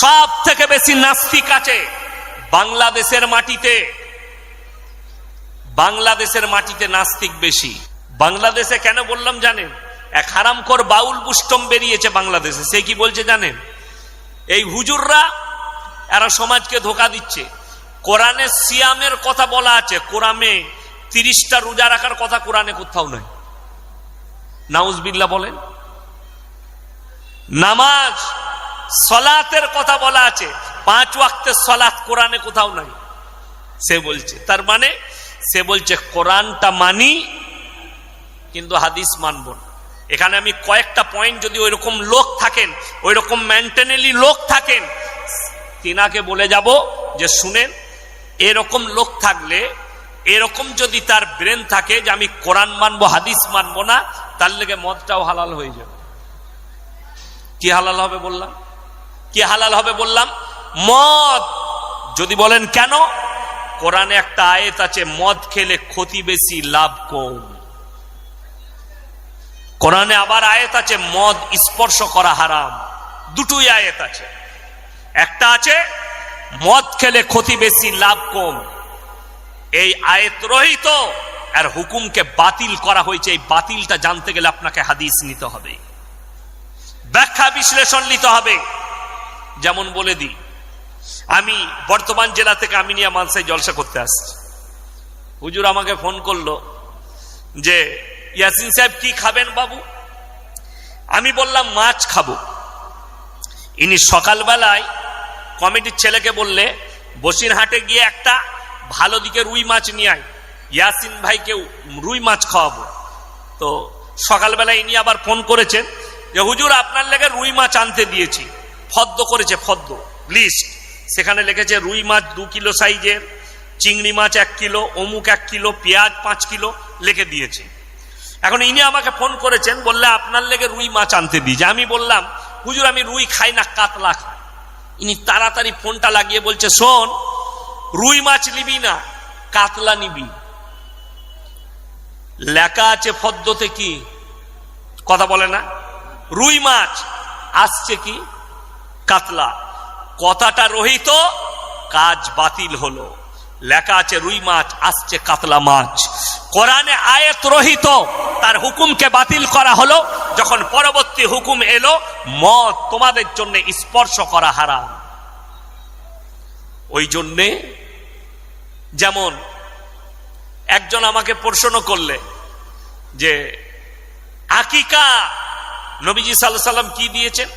সব থেকে বেশি নাস্তিক আছে বাংলাদেশের মাটিতে। বাংলাদেশের মাটিতে নাস্তিক বেশি। বাংলাদেশে কেন বললাম জানেন? এক হারামখোর বাউল বুষ্টম বেরিয়েছে বাংলাদেশে। সে কি বলছে জানেন? এই হুজুররা এরা সমাজকে ধোঁকা দিচ্ছে। কোরআনে সিয়ামের কথা বলা আছে, কোরআনে 30টা রোজা রাখার কথা কোরআনে কোথাও নাই। নাউজুবিল্লাহ বলেন। নামাজ সলাতের কথা বলা আছে, 5 ওয়াক্তের সলাত কোরআনে কোথাও নাই। সে বলছে, তার মানে সে বলছে কোরআনটা মানি কিন্তু হাদিস মানব না। এখানে আমি কয়েকটা পয়েন্ট, যদি ওইরকম লোক থাকেন, ওইরকম মেন্টালি লোক থাকেন, তিনাকে বলে যাব যে শুনেন, এরকম লোক থাকলে, এরকম যদি তার ব্রেন থাকে যে আমি কোরআন মানবো হাদিস মানবো না, তার লেগে মদটাও হালাল হয়ে যাবে। কি হালাল হবে বললাম? কি হালাল হবে বললাম? মদ। যদি বলেন কেন? কোরআনে একটা আয়াত আছে, মদ খেলে ক্ষতি বেশি লাভ কম। কোরআনে আবার আয়াত আছে মদ স্পর্শ করা হারাম। দুটোই আয়াত আছে। একটা আছে মদ খেলে ক্ষতি বেশি লাভ কম। এই আয়াত রহিত আর হুকুমকে বাতিল করা হয়েছে। এই বাতিলটা জানতে গেলে আপনাকে হাদিস নিতে হবে, ব্যাখ্যা বিশ্লেষণ নিতে হবে। যেমন বলে দিই, আমি বর্তমান জেলা থেকে আমিনিয়া মানসায় জলসা করতে আসছি। হুজুর আমাকে ফোন করলো যে ইয়াসিন সাহেব কি খাবেন বাবু? আমি বললাম মাছ খাবো। ইনি সকালবেলায় কমিটির ছেলেকে বললে বসিরহাটে গিয়ে একটা ভালো দিকে রুই মাছ নিয়ে আয়, ইয়াসিন ভাইকে রুই মাছ খাওয়াবো। তো সকালবেলায় ইনি আবার ফোন করেছেন যে হুজুর আপনার লেগে রুই মাছ আনতে দিয়েছি। ফদ্দ করেছে, ফদ্দ লিস্ট, সেখানে লিখেছে রুই মাছ 2 কিলো সাইজের, চিংড়ি মাছ 1 কিলো, অমুক 1 কিলো, পেঁয়াজ 5 কিলো লিখে দিয়েছে। এখন ইনি আমাকে ফোন করেছেন, বললে আপনার লেগে রুই মাছ আনতে দিয়েছে। আমি বললাম হুজুর আমি রুই খাই না, কাতলা খাই। ইনি তাড়াতাড়ি ফোনটা লাগিয়ে বলছে শোন, রুই মাছ নিবি না, কাতলা নিবি। লেখা আছে ফদ্দতে কি কথা বলে না, রুই মাছ, আসছে কি কাতলা। কথাটা রহিত, কাজ বাতিল হলো। লেখা আছে রুই মাছ, আসছে কাতলা মাছ। কোরআনে আয়াত রহিত, তার হুকুমকে বাতিল করা হলো। যখন পরবর্তী হুকুম এলো মদ তোমাদের জন্য স্পর্শ করা হারাম। ওই জন্যে যেমন একজন আমাকে প্রশ্ন করলে যে আকিকা নবীজি সাল্লাল্লাহু আলাইহি সাল্লাম কি দিয়েছেন?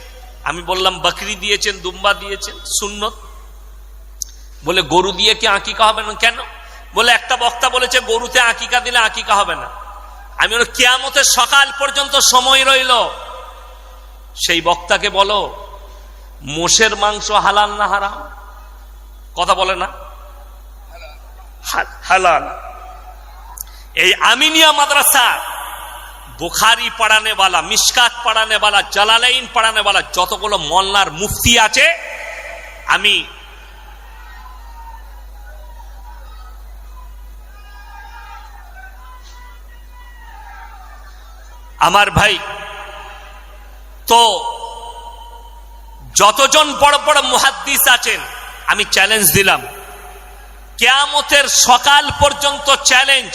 আমি বললাম বকরি দিয়েছেন, দুম্বা দিয়েছেন, সুন্নত। বলে গরু দিয়ে কি আকিকা হবে না? কেন? বলে একটা বক্তা বলেছে গরুতে আকিকা দিলে আকিকা হবে না। আমি বলি কিয়ামতের সকাল পর্যন্ত সময় রইল, সেই বক্তাকে বলো মোষের মাংস হালাল না হারাম? কথা বলে না, হালাল। এই আমিনিয়া মাদ্রাসা বুখারি পড়ানে वाला, মিশকাত পড়ানে वाला, জালালাইন পড়ানে वाला যতগুলো মোল্লার মুফতি আছে, আমি আমার ভাই তো যতজন বড় বড় মুহাদ্দিস আছেন, আমি চ্যালেঞ্জ দিলাম কিয়ামতের সকাল পর্যন্ত চ্যালেঞ্জ,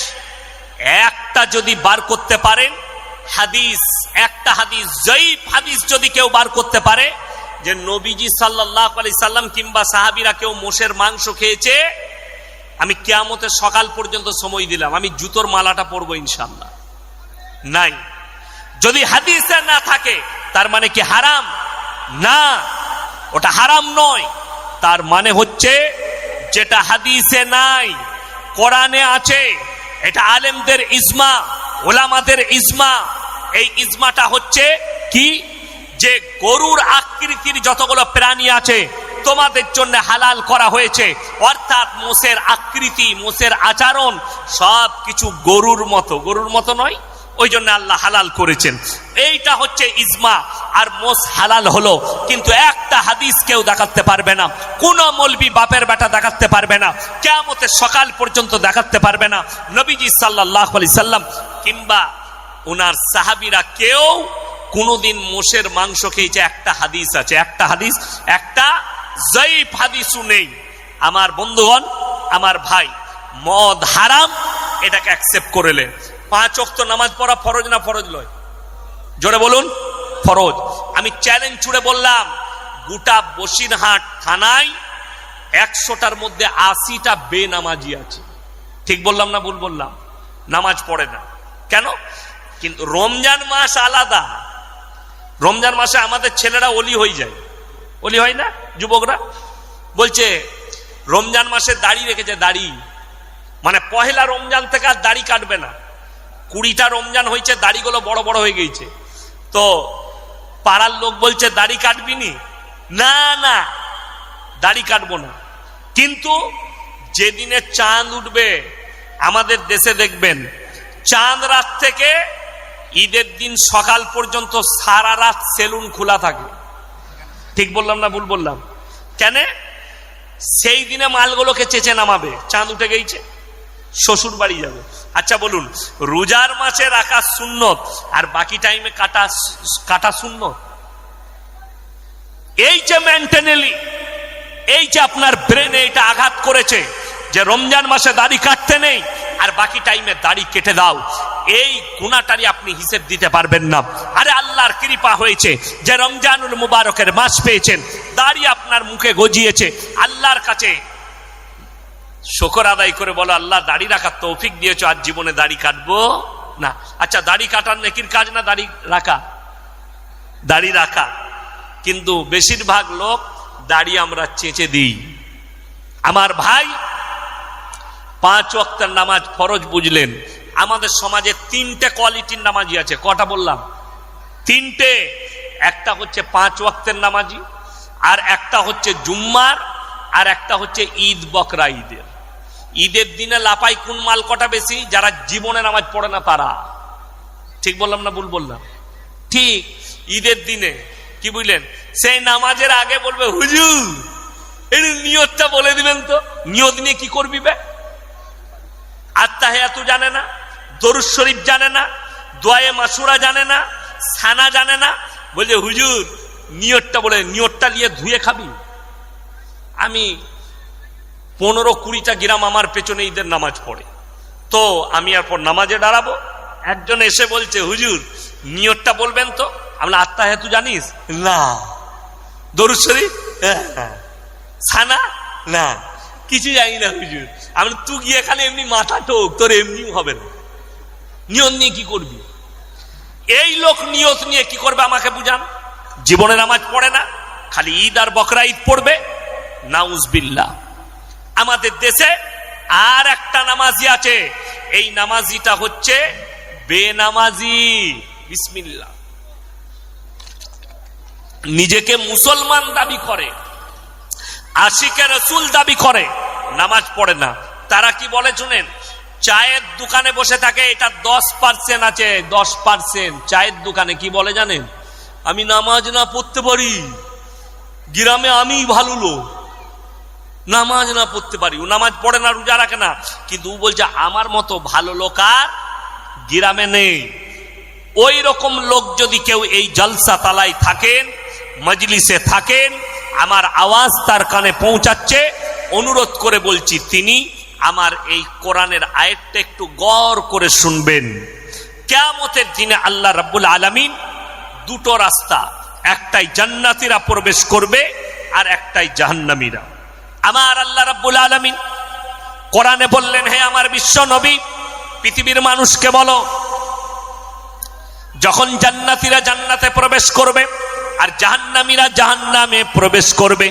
একটা যদি বার করতে পারেন হাদিস, একটা হাদিস জয়ীফ হাদিস যদি কেউ বার করতে পারে যে নবীজি সাল্লাল্লাহু আলাইহি সাল্লাম কিংবা সাহাবীরা কেউ মোষের মাংস খেয়েছে, আমি কিয়ামতের সকাল পর্যন্ত সময় দিলাম, আমি জুতোর মালাটা পরবো ইনশাআল্লাহ। নাই, যদি হাদিসে না থাকে তার মানে কি হারাম? না, ওটা হারাম নয়। তার মানে হচ্ছে যেটা হাদিসে নাই কোরআনে আছে, এটা আলেমদের ইজমা, ওলামাদের ইজমা। এই ইজমাটা হচ্ছে কি, যে গরুর আকৃতির যতগুলো প্রাণী আছে তোমাদের জন্য হালাল করা হয়েছে, অর্থাৎ মোষের আকৃতি, মোষের আচরণ সব কিছু গরুর মতো। গরুর মতো নয়, ওই জন্য আল্লাহ হালাল করেছেন। এইটা হচ্ছে ইজমা। আর মোষ হালাল হলো, কিন্তু একটা হাদিস কেউ দেখাতে পারবে না, কোন মৌলবি বাপের বেটা দেখাতে পারবে না, কিয়ামতের সকাল পর্যন্ত দেখাতে পারবে না। নবীজি সাল্লাল্লাহু আলাইহি সাল্লাম কিংবা ওনার সাহাবীরা কেউ কোনদিন মোষের মাংস খেয়েছে, একটা হাদিস আছে, একটা হাদিস, একটা জয়ীফ হাদিসও নেই। আমার বন্ধুগণ, আমার ভাই, মদ হারাম, এটাকে অ্যাকসেপ্ট করলেন। 5 ওয়াক্ত নামাজ পড়া ফরজ না ফরজ নয়? জোরে বলুন, ফরজ। আমি চ্যালেঞ্জ ছুড়ে বললাম, গোটা বসিরহাট থানায় 100টার মধ্যে 80টা বেনামাজি আছে। ঠিক বললাম না ভুল বললাম? নামাজ পড়ে না। কেন? কিন্তু রমজান মাস আলাদা। রমজান মাসে আমাদের ছেলেরা ওলি হয়ে যায়, ওলি হয় না? যুবকরা বলছে রমজান মাসে দাড়ি রেখেছে, দাড়ি মানে পহেলা রমজান থেকে আর দাড়ি কাটবে না। 20টা রমজান হয়েছে, দাড়িগুলো বড় বড় হয়ে গেছে। তো পাড়ার লোক বলছে দাড়ি কাটবি নি? না না, দাড়ি কাটবো না। কিন্তু যেদিনে চাঁদ উঠবে আমাদের দেশে দেখবেন, চাঁদ রাত থেকে ঈদের দিন সকাল পর্যন্ত সারা রাত সেলুন খোলা থাকে। ঠিক বললাম না ভুল বললাম? কেন? সেই দিনে মালগুলোকে চেঁচে নামাবে। চাঁদ উঠে গেছে, শ্বশুর বাড়ি যাবে। আচ্ছা বলুন, রোজার মাসে রাখা সুন্নত আর বাকি টাইমে কাটা সুন্নত? এই যে মেন্টালি, এই যে আপনার ব্রেনে এটা আঘাত করেছে যে রমজান মাসে দাড়ি কাটতে নেই আর বাকি টাইমে দাড়ি কেটে দাও, এই গুনাহটারই আপনি হিসেব দিতে পারবেন না। আরে আল্লাহর কৃপা হয়েছে যে রমজানুল মুবারকের মাস পেয়েছেন, দাড়ি আপনার মুখে গজিয়েছে। আল্লাহর কাছে শুকর আদায় করে বলো, আল্লাহ দাড়ি রাখার তৌফিক দিয়েছো, আজ জীবনে দাড়ি কাটবো না। আচ্ছা, দাড়ি কাটার নেকির কাজ না দাড়ি রাখা? দাড়ি রাখা। কিন্তু বেশিরভাগ লোক দাড়ি আমরা চেঁচে দিই। আমার ভাই, 5 ওয়াক্তের নামাজ ফরজ বুঝলেন। আমাদের সমাজে 3টে কোয়ালিটির নামাজি আছে। কটা বললাম? 3টে। একটা হচ্ছে 5 ওয়াক্তের নামাজি, আর একটা হচ্ছে জুম্মার, আর একটা হচ্ছে ঈদ বকরা ঈদের। ঈদের দিনে লাপাই কোন মাল কটা বেশি? যারা জীবনে নামাজ পড়ে না তারা। ঠিক বললাম না ভুল বললাম? ঠিক। ঈদের দিনে কি বুঝলেন, সেই নামাজের আগে বলবে হুজুর এর নিয়তটা বলে দিবেন তো। নিয়ত নিয়ে কি করবি বে? আত্তাহিয়াতু জানে না, দরুদ শরীফ জানে না, দোয়ায়ে মাসুরা জানে না, সানা জানে না। বলছে হুজুর নিয়তটা বলে, নিয়তটা নিয়ে ধুয়ে খাবি। আমি 15-20টা গ্রাম আমার পেছনে ঈদের নামাজ পড়ে, তো আমি এরপর নামাজে দাঁড়াবো। একজন এসে বলছে হুজুর নিয়তটা বলবেন তো। আমরা আত্তাহিয়াতু জানিস? না। দরুদ শরীফ? সানা? না, কিছু জানি না হুজুর। আমি তুই গিয়ে খালি এমনি মাথা টোক, তোর এমনি হবে না। নিয়ত নিয়ে কি করবি? এই লোক নিয়ত নিয়ে কি করবে আমাকে বুঝান। জীবনে নামাজ পড়ে না, খালি ঈদ আর বকরা ঈদ পড়বে। নাউজবিল্লাহ। আমাদের দেশে আর একটা নামাজি আছে, এই নামাজিটা হচ্ছে বেনামাজি। বিসমিল্লাহ। নিজেকে মুসলমান দাবি করে, আশিকে রাসূল দাবি করে, নামাজ পড়ে না। তারা কি বলে শুনেন, চায়ের দোকানে বসে থাকে, এটা 10% আছে, 10%। চায়ের দোকানে কি বলে জানেন? আমি নামাজ না পড়তে পারি, গ্রামে আমি ভালো লোক, নামাজ না পড়তে পারি। ও নামাজ পড়ে না, রোজা রাখে না, কিন্তু ও বলছে আমার মতো ভালো লোক আর গ্রামে নেই। ওই রকম লোক যদি কেউ এই জলসা তালায় থাকেন, মজলিসে থাকেন, আমার আওয়াজ তার কানে পৌঁছাচ্ছে, অনুরোধ করে বলছি তিনি আমার এই কোরআনের আয়াতটা একটু গৌর করে শুনবেন। কিয়ামতের দিনে আল্লাহ রাব্বুল আলামিন দুটো রাস্তা, একটাই জান্নাতীরা প্রবেশ করবে আর একটাই জাহান্নামীরা। আমার আল্লাহ রাব্বুল আলামিন কোরআনে বললেন, হে আমার বিশ্ব নবী, পৃথিবীর মানুষকে বলো, যখন জান্নাতীরা জান্নাতে প্রবেশ করবে আর জাহান্নামীরা জাহান্নামে প্রবেশ করবে,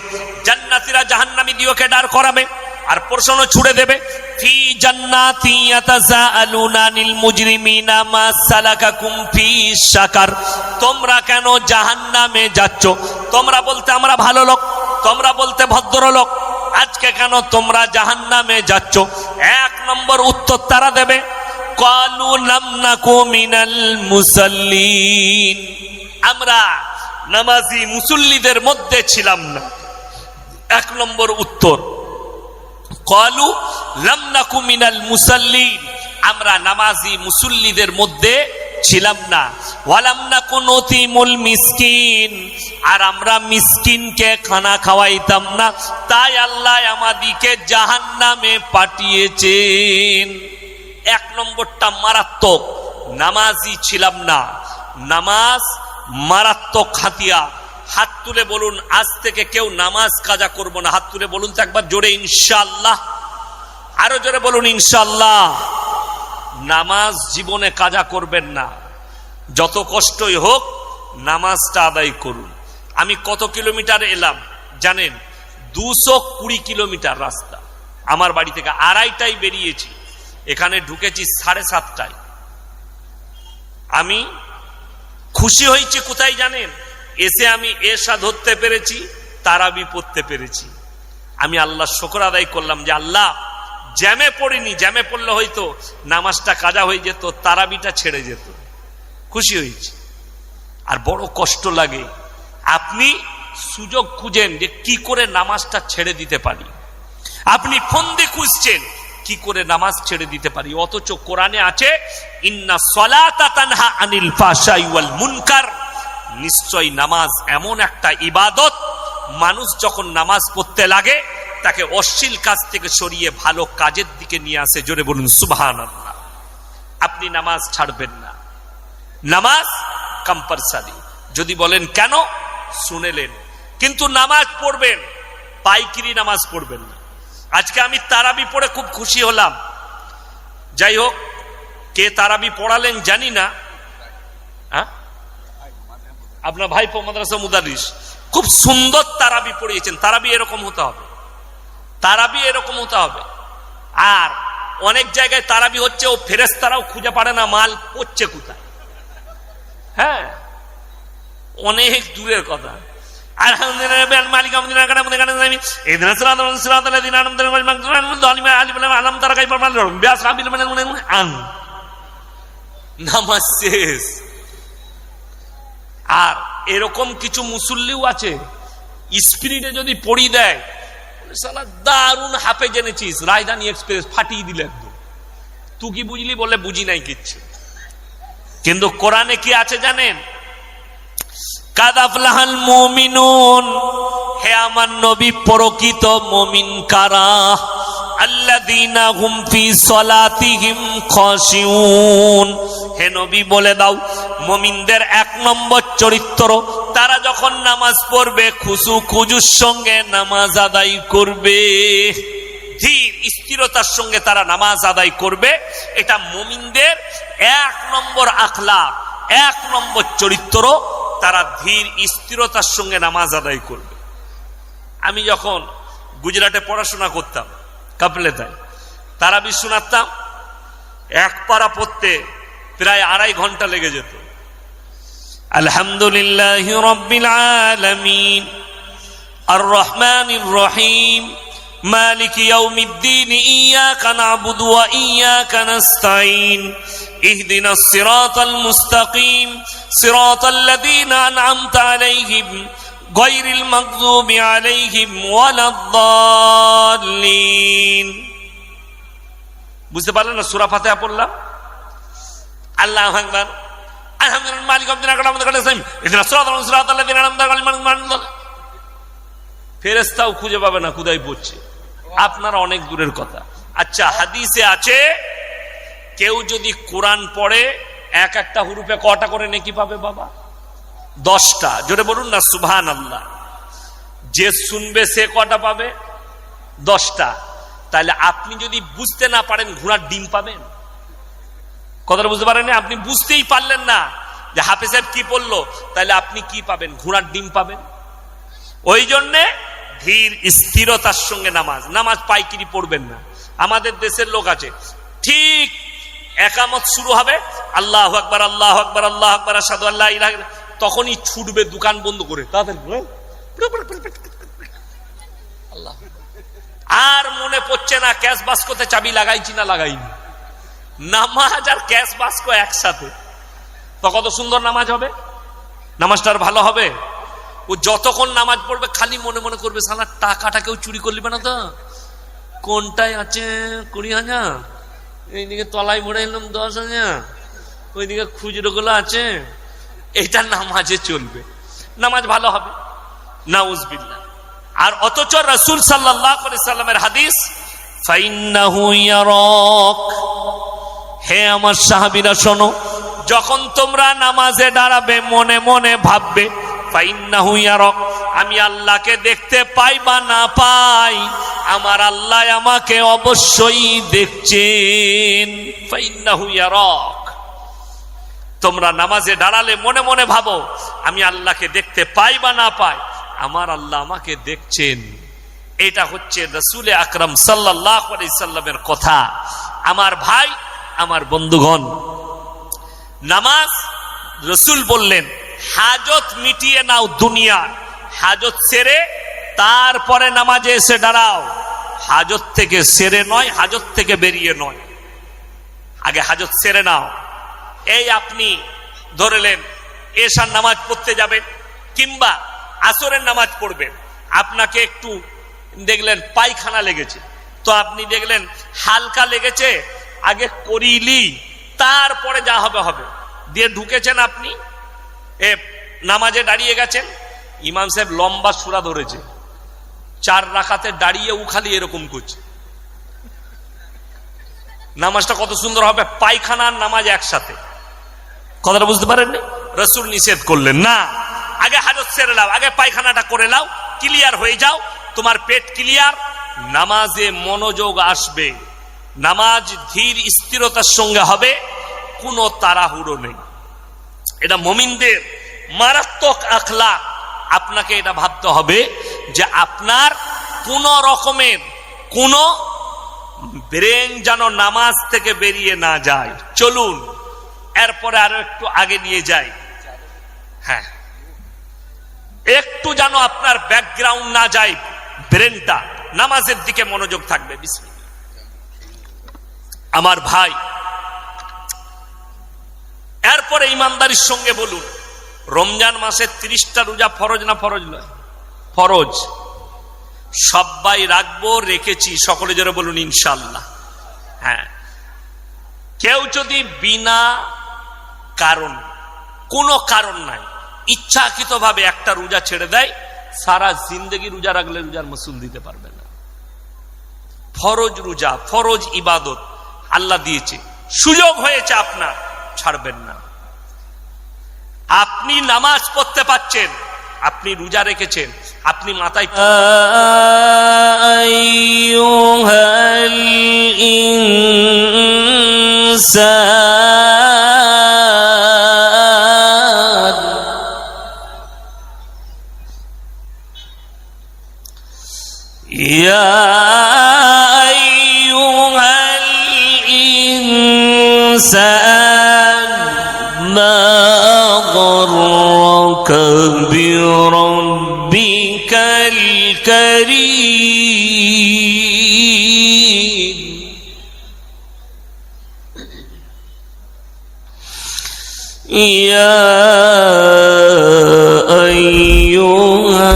জান্নাতীরা জাহান্নামী দিওকে দাঁড় করাবে আর প্রশ্ন ছুড়ে দেবে, ফি জান্নাতি ইয়াতাসাআলুনা আনিল মুজরিমিনা মা সালাকাকুম ফি সাকার। তোমরা কেন জাহান্নামে যাচ্ছ? তোমরা বলতে আমরা ভালো লোক, তোমরা বলতে ভদ্রলোক, আজকে কেন তোমরা জাহান্নামে যাচ্ছ? 1 নম্বর উত্তর তারা দেবে, ক্বালু লাম নাকু মিনাল মুসাল্লিন। আমরা নামাজি মুসল্লিদের মধ্যে ছিলাম না। 1 নম্বর উত্তর, ক্বালু লাম নাকু মিনাল মুসাল্লিন, আমরা নামাজি মুসল্লিদের মধ্যে ছিলাম না। ওয়ালাম নাকুন নুতিমুল মিসকিন, আর আমরা মিসকিনকে খানা খাওয়াইতাম না, তাই আল্লাহ আমাদিকে জাহান্নামে পাঠিয়েছেন। এক নম্বরটা মারাত্মক, নামাজি ছিলাম না। নামাজ মারাত্মক হাতিয়ার। হাত তুলে বলুন আজ থেকে কেউ নামাজ কাজা করব না। হাত তুলে বলুন তো একবার জোরে ইনশাআল্লাহ। আরো জোরে বলুন ইনশাআল্লাহ। নামাজ জীবনে কাজা করবেন না, যত কষ্টই হোক নামাজটা আদায় করুন। আমি কত কিলোমিটার এলাম জানেন? 220 কিলোমিটার রাস্তা। আমার বাড়ি থেকে 2:30টায় বেরিয়েছি, এখানে ঢুকেছি 7:30টায়। আমি খুশি হয়েছি কোথায় জানেন? এসে আমি এশা ধরতে পেরেছি, তারাবি পড়তে পেরেছি। আমি আল্লাহ শুকর আদায় করলাম যে আল্লাহ জ্যামে পড়িনি, জ্যামে পড়লে হয়তো নামাজটা কাজা হয়ে যেত, তারাবিটা ছেড়ে যেত। খুশি হয়েছি। আর বড় কষ্ট লাগে, আপনি সুযোগ খুঁজেন যে কি করে নামাজটা ছেড়ে দিতে পারি। আপনি ফন্দি খুঁজছেন কি করে নামাজ ছেড়ে দিতে পারি, অথচ কোরআনে আছে ইন্না সলাতা তানহা আনিল ফাহশাই ওয়াল মুনকার। নিশ্চয় নামাজ এমন একটা ইবাদত, মানুষ যখন নামাজ পড়তে লাগে তাকে অশ্লীল কাজ থেকে সরিয়ে ভালো কাজের দিকে নিয়ে আসে। জোরে বলুন সুবহানাল্লাহ। আপনি নামাজ ছাড়বেন না, নামাজ কম্পালসারি। যদি বলেন কেন, শুনেলেন, কিন্তু নামাজ পড়বেন, পাইকিরি নামাজ পড়বেন না। আজকে আমি তারাবি পড়ে খুব খুশি হলাম। যাই হোক, কে তারাবি পড়ালেন জানি না, আপনার ভাইপো মাদ্রাসা মুদারিস খুব সুন্দর তারাবি পড়িয়েছেন। তারাবি এরকম হতে হবে, তারাবি এরকম হতে হবে। আর অনেক জায়গায় তারাবি হচ্ছে, ও ফেরেশতারাও খুঁজে পারে না মাল পড়ছে কোথায়। হ্যাঁ, অনেক দূরের কথা। নামাজ শেষ। আর এরকম কিছু মুসল্লিও আছে, স্পিরিটে যদি পড়ি দেয়, দারুণ হাফে জেনেছিস, রাজধানী এক্সপ্রেস ফাটিয়ে দিলে একদম। তুই কি বুঝলি? বলে বুঝি নাই কিচ্ছু। কিন্তু কোরআনে কি আছে জানেন? কাদ আফলাহাল মুমিনুন, হে আমার নবী প্রকৃত মুমিন কারা? আল্লাযীনা হুম ফি সলাতিহিম খাশিউন। হে নবী বলে দাও, মুমিনদের 1 নম্বর চরিত্র, তারা যখন নামাজ পড়বে খুশু খুজুর সঙ্গে নামাজ আদায় করবে, ধীর স্থিরতার সঙ্গে তারা নামাজ আদায় করবে। এটা মুমিনদের 1 নম্বর আখলাক, 1 নম্বর চরিত্র। তারা ধীর স্থিরতার সঙ্গে নামাজ আদায় করবে। আমি যখন গুজরাটে পড়াশোনা করতাম, কাপলেতায় তারাবি শোনাতাম, 1 পারা পড়তে প্রায় 2.5 ঘন্টা লেগে যেত। আলহামদুলিল্লাহি রাব্বিল আলামিন আর রহমানির রহিম মালিকি ইয়াউমিদ্দিন ইয়্যাকা না'বুদু ওয়া ইয়্যাকা নাস্তাঈন ইহদিনাস সিরাতাল মুস্তাকিম সিরাতাল্লাযীনা আন'আমতা আলাইহিম গায়রিল মাগযুবি আলাইহিম ওয়ালাদ-দাল্লিন। বুঝতে পারলেন না? সূরা ফাতিহা পড়লাম, আল্লাহু আকবার, আলহামদুলিল্লাহ মালিক ফেরেশতাও খুঁজে পাবে না কোথায় পড়ছে। আপনারা অনেক দূরের কথা। আচ্ছা, হাদিসে আছে কেউ যদি কোরআন পড়ে 1-1টা হুরুফে কটা করে নেকি পাবে বাবা? 10টা। জোরে বলুন না সুবহানাল্লাহ। যে শুনবে সে কটা পাবে? 10টা। তাহলে আপনি যদি বুঝতে না পারেন ঘোড়ার ডিম পাবেন? কথাটা বুঝতে পারেন? আপনি বুঝতেই পারলেন না যে হাফেজ সাহেব কি বললো, তাহলে আপনি কি পাবেন? ঘোড়ার ডিম পাবেন। ওই জন্যে ধীর স্থিরতার সঙ্গে নামাজ, নামাজ পাইকিরি পড়বেন না। আমাদের দেশের লোক আছে, ঠিক একামত শুরু হবে, আল্লাহু আকবার আল্লাহু আকবার আল্লাহু আকবার আশহাদু আল্লা ইলাহা ইল্লাল্লাহ, তখনই ছুটবে দোকান বন্ধ করে তাড়াতাড়ি। আর মনে পড়ছে না ক্যাশ বাস্কতে চাবি লাগাইছি না লাগাইনি। নামাজ আর ক্যাশ বাস্ক একসাথে, তো কত সুন্দর নামাজ হবে, নামাজটা আর ভালো হবে। ও যতক্ষণ নামাজ পড়বে খালি মনে মনে করবে সালা টাকাটা কেউ চুরি করলিবে না তো, কোনটায় আছে 20,000, এইদিকে তলায় ভরে এলাম 10,000, ওইদিকে খুচরো গুলো আছে এটা নামাজে চলবে, নামাজ ভালো হবে, নাউজুবিল্লাহ। আর অথচ রাসূল সাল্লাল্লাহু আলাইহি সাল্লামের হাদিস, ফাইন্নাহু ইয়ারাক, হে আমার সাহাবীরা শোনো, যখন তোমরা নামাজে দাঁড়াবে মনে মনে ভাববে, ফাইন্নাহু ইয়ারাক, আমি আল্লাহকে দেখতে পাই বা না পাই, আমার আল্লাহ আমাকে অবশ্যই দেখছেন। ফাইন্নাহু ইয়ারাক, তোমরা নামাজে দাঁড়ালে মনে মনে ভাবো, আমি আল্লাহকে দেখতে পাই বা না পাই, আমার আল্লাহ আমাকে দেখছেন। এটা হচ্ছে রাসূল আকরাম সাল্লাল্লাহু আলাইহি সাল্লামের কথা। আমার ভাই, আমার বন্ধুগণ, নামাজ রাসূল বললেন হাজত মিটিয়ে নাও, দুনিয়ার হাজত সেরে তারপরে নামাজে এসে দাঁড়াও। হাজত থেকে সেরে নয়, হাজত থেকে বেরিয়ে নয়, আগে হাজত সেরে নাও। এই আপনি ধরলেন এশার নামাজ পড়তে যাবেন কিংবা আসরের নামাজ পড়বেন, আপনাকে একটু দেখলেন পায়খানা লেগেছে, তো আপনি দেখলেন হালকা লেগেছে, আগে করিলি তারপরে যা হবে হবে, দিয়ে ঢুকেছেন আপনি নামাজে দাঁড়িয়ে গেছেন, ইমাম সাহেব লম্বা সূরা ধরেছে, 4 রাকাতে দাঁড়িয়ে খালি এরকম করছে, নামাজটা কত সুন্দর হবে। পায়খানার নামাজ একসাথে, কথাটা বুঝতে পারেননি? রাসূল নিষেধ করলেন না, আগে হাজত সেরে নাও, আগে পায়খানাটা করে নাও, ক্লিয়ার হয়ে যাও, তোমার পেট ক্লিয়ার, নামাজে মনোযোগ আসবে, নামাজ ধীর স্থিরতার সঙ্গে হবে, কোনো তাড়াহুড়ো নেই। এটা মুমিনদের মারাত্মক আখলাক। আপনাকে এটা ভাবতে হবে যে আপনার কোন রকমের কোন ব্রেন যেন নামাজ থেকে বেরিয়ে না যায়। চলুন এরপরে আরো একটু আগে নিয়ে যাই। হ্যাঁ, একটু যেন আপনার ব্যাকগ্রাউন্ড না যায়, ব্রেনটা নামাজের দিকে মনোযোগ থাকবে। বিসমিল্লাহ। আমার ভাই, এরপরে ইমানদারির সঙ্গে বলুন, রমজান মাসে 30টা রোজা ফরজ না ফরজ নয়? ফরজ। সবাই রাখবো, রেখেছি, সকলে জোরে বলুন ইনশাআল্লাহ। হ্যাঁ, কেউ যদি বিনা কারণ, কোনো কারণ নাই, ইচ্ছাকৃত ভাবে একটা রোজা ছেড়ে দেয়, সারা জিন্দগি রোজা রাখলে রোজার মাসুল দিতে পারবে না। ফরজ রোজা, ফরজ ইবাদত আল্লাহ দিয়েছে, সুযোগ হয়েছে আপনার, ছাড়বেন না। আপনি নামাজ পড়তে পাচ্ছেন, আপনি রোজা রেখেছেন, আপনি মাথায় আইয়ুহাল ইনসান ইয়া আইয়ুহাল ইনসান মা غرك بربك الكريم يا أيها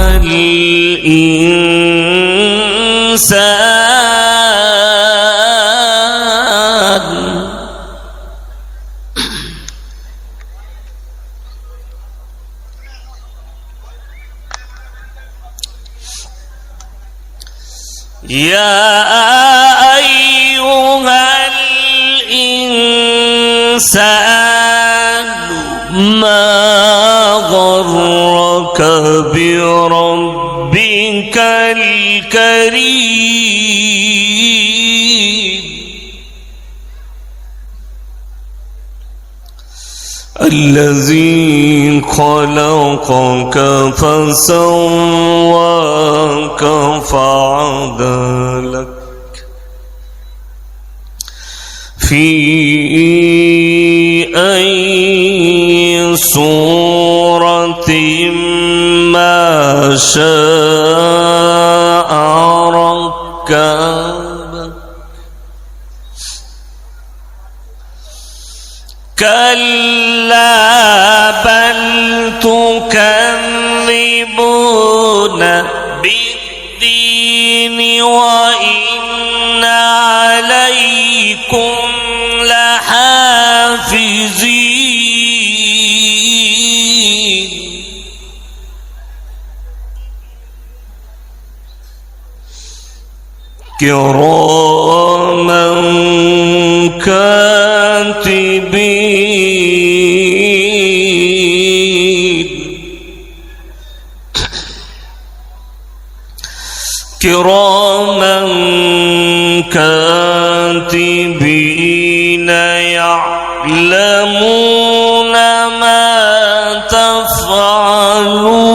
الإنسان يا أيها الإنسان ما غرك بربك الكريم الذي خلقك فسواك فعدلك في أي صورة ما شاء ركبك كلا بل تكذبون بالدين وإن عليكم لحافظين كراما كاتبين كراما كاتبين يعلمون ما تفعلون.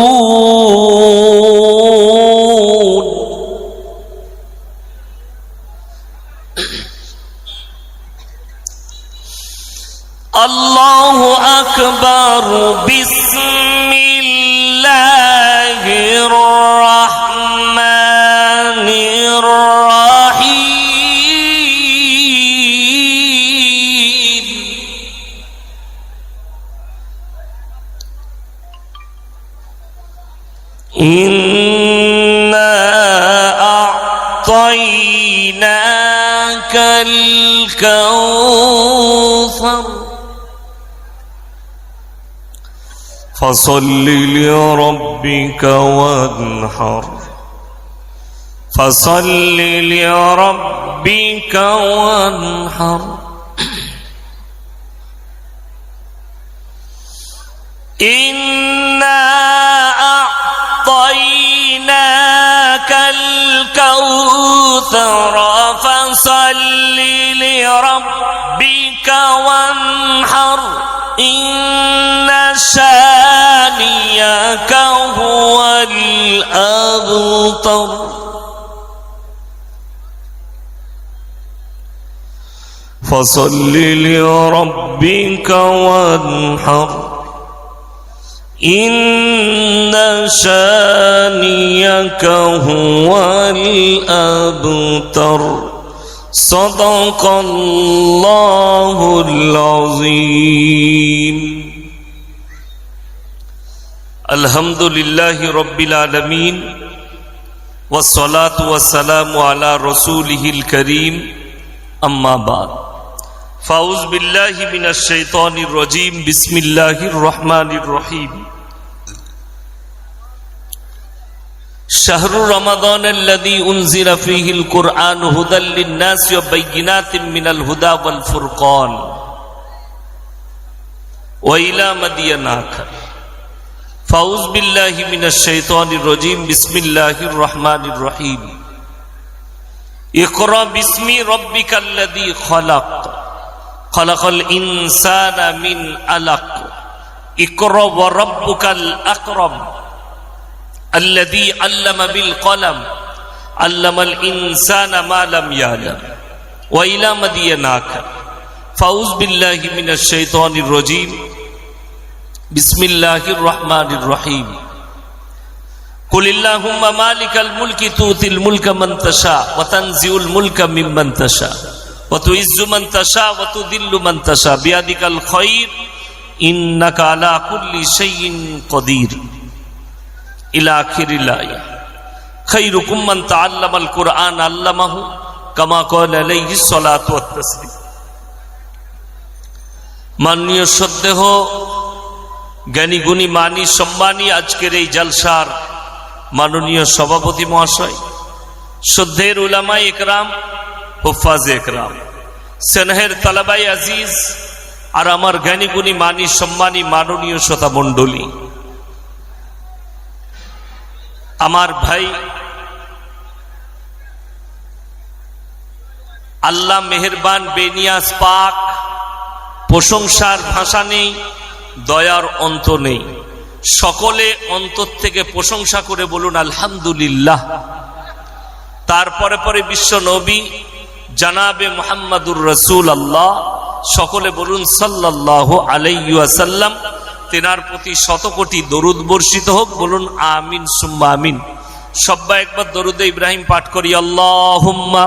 الله أكبر. بسم الله الرحمن الرحيم. إنا أعطيناك الكوثر فصل لربك وانحر فصل لربك وانحر. إنا أعطيناك الكوثر فصل لربك وانحر إن شانيك هو الأبتر. فصل لربك وانحر إن شانيك هو الأبتر. صدق الله العظيم. الحمد لله رب العالمين والصلاة والسلام على رسوله الكريم أما بعد فأعوذ بالله من الشيطان الرجيم بسم الله الرحمن الرحيم. شهر رمضان الذي أنزل فيه القرآن هدى للناس وبينات من الهدى والفرقان وإلى مدين آخر. فأعوذ بالله من الشيطان الرجيم بسم الله الرحمن الرحيم. اقرأ باسم ربك الذي خلق خلق الإنسان من علق اقرأ وربك الأكرم الذي علم بالقلم علم الإنسان ما لم يعلم وإلى مدين آخر. فأعوذ بالله من الشيطان الرجيم بسم الله الرحمن الرحيم. قل اللهم مالك الملك تؤتي الملك من تشاء وتنزع الملك ممن تشاء وتعز من تشاء وتذل من تشاء بيدك الخير إنك على كل شيء قدير إلى آخر الآية. خيركم من تعلم القرآن علمه كما قال عليه الصلاة والتسليم. মাননীয় শ্রদ্ধেয় জ্ঞানী গুণী মানী সম্মানী আজকের এই জলসার মাননীয় সভাপতি মহাশয়, শ্রদ্ধের উলামায়ে একরাম, হুফাজে একরাম, স্নেহের তালাবাই আজিজ আর আমার জ্ঞানী গুণী মানী সম্মানী মাননীয় শ্রোতা মণ্ডলী, আমার ভাই, আল্লাহ মেহেরবান, বেনিয়াজ, পাক, প্রশংসার ভাষা নেই, দয়ার অন্ত নেই। সকলে অন্তর থেকে প্রশংসা করে বলুন আলহামদুলিল্লাহ। তারপরে পরে বিশ্ব নবী জানাবে মুহাম্মাদুর রাসূলুল্লাহ, সকলে বলুন সাল্লাল্লাহু আলাইহি ওয়াসাল্লাম। তেনার প্রতি শত কোটি দরুদ বর্ষিত হোক, বলুন আমিন সুম্মা আমিন। সবাই একবার দরুদে ইব্রাহিম পাঠ করি। আল্লাহুম্মা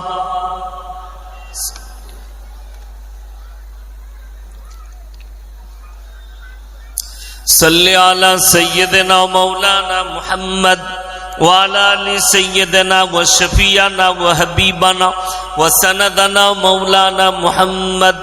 সাল্লি আলা সাইয়্যিদিনা মাওলানা মুহাম্মদ ওয়া আলা আলি সাইয়্যিদিনা ওয়া শাফিয়ানা ওয়া হাবিবানা ওয়া সানাদানা মাওলানা মুহাম্মদ